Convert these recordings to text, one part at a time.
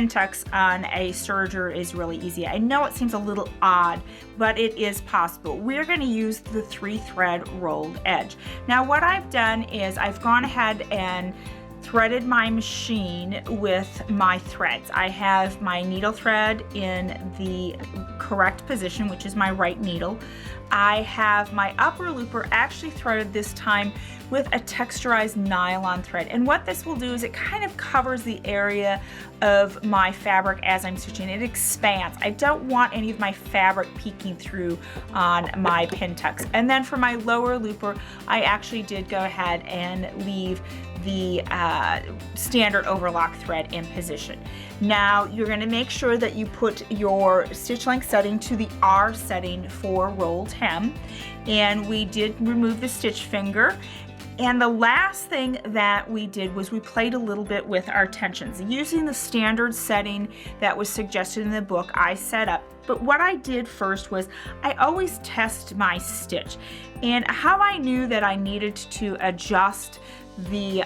pin tucks on a serger is really easy. I know it seems a little odd, but it is possible. We're going to use the 3-thread rolled edge. Now what I've done is I've gone ahead and threaded my machine with my threads. I have my needle thread in the correct position, which is my right needle. I have my upper looper actually threaded this time with a texturized nylon thread. And what this will do is it kind of covers the area of my fabric as I'm stitching. It expands. I don't want any of my fabric peeking through on my pin tucks. And then for my lower looper, I actually did go ahead and leave the standard overlock thread in position. Now you're going to make sure that you put your stitch length setting to the R setting for rolled hem, and we did remove the stitch finger. And the last thing that we did was we played a little bit with our tensions. Using the standard setting that was suggested in the book, I set up. But what I did first was I always test my stitch. And how I knew that I needed to adjust the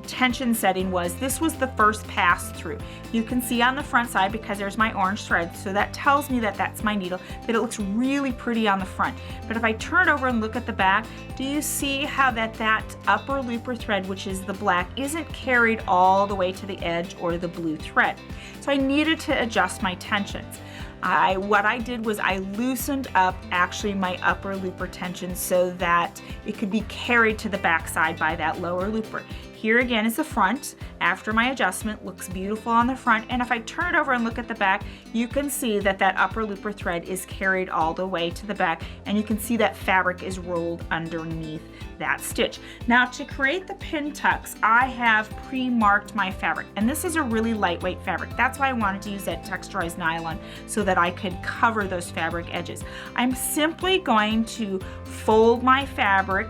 tension setting was this was the first pass through. You can see on the front side, because there's my orange thread, so that tells me that that's my needle, that it looks really pretty on the front. But if I turn over and look at the back, do you see how that upper looper thread, which is the black, isn't carried all the way to the edge or the blue thread? So I needed to adjust my tensions. What I did was I loosened up actually my upper looper tension so that it could be carried to the back side by that lower looper. Here again is the front. After my adjustment, looks beautiful on the front, and if I turn it over and look at the back, you can see that that upper looper thread is carried all the way to the back, and you can see that fabric is rolled underneath that stitch. Now to create the pin tucks, I have pre-marked my fabric, and this is a really lightweight fabric. That's why I wanted to use that texturized nylon so that I could cover those fabric edges. I'm simply going to fold my fabric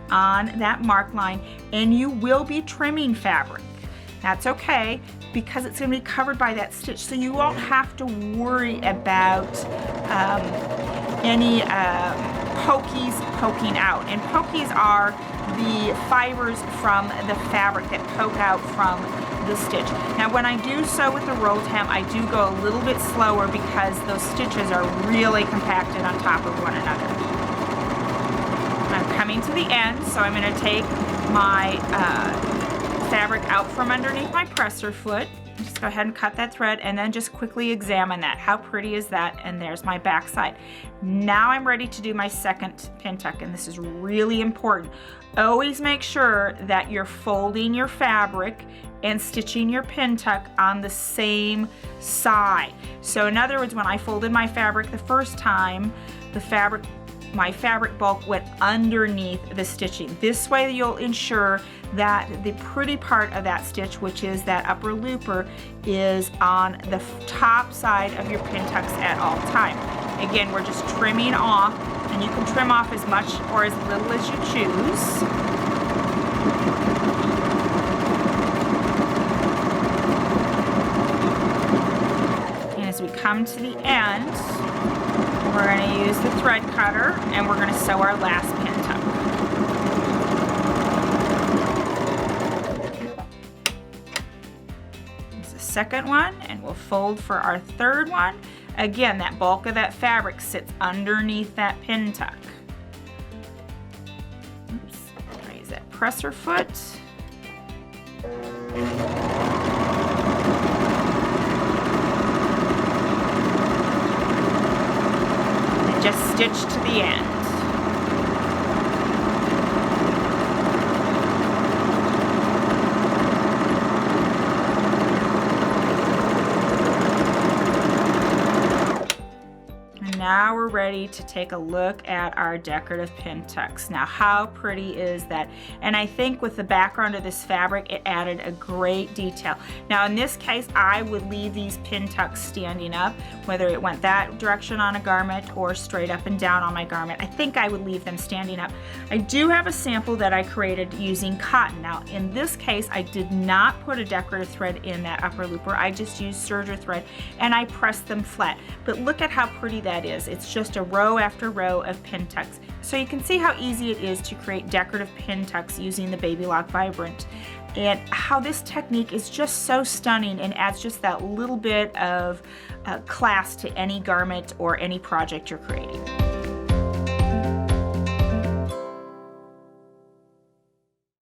on that mark line, and you will be trimming fabric. That's okay, because it's going to be covered by that stitch, so you won't have to worry about any pokies poking out. And pokies are the fibers from the fabric that poke out from the stitch. Now when I do sew with the rolled hem, I do go a little bit slower because those stitches are really compacted on top of one another. I'm coming to the end, so I'm going to take my fabric out from underneath my presser foot. Just go ahead and cut that thread, and then just quickly examine that. How pretty is that? And there's my back side. Now I'm ready to do my second pin tuck, and this is really important. Always make sure that you're folding your fabric and stitching your pin tuck on the same side. So in other words, when I folded my fabric the first time, my fabric bulk went underneath the stitching. This way you'll ensure that the pretty part of that stitch, which is that upper looper, is on the top side of your pin tucks at all time. Again, we're just trimming off, and you can trim off as much or as little as you choose. And as we come to the end, we're going to use the thread cutter, and we're going to sew our last pin tuck. Here's the second one, and we'll fold for our third one. Again, that bulk of that fabric sits underneath that pin tuck. Oops. Raise that presser foot. Just stitch to the end. And now we're ready to take a look at our decorative pin tucks. Now how pretty is that? And I think with the background of this fabric, it added a great detail. Now in this case, I would leave these pin tucks standing up, whether it went that direction on a garment or straight up and down on my garment. I think I would leave them standing up. I do have a sample that I created using cotton. Now in this case, I did not put a decorative thread in that upper looper. I just used serger thread, and I pressed them flat. But look at how pretty that is. It's just a row after row of pin tucks. So you can see how easy it is to create decorative pin tucks using the Baby Lock Vibrant. and how this technique is just so stunning and adds just that little bit of class to any garment or any project you're creating.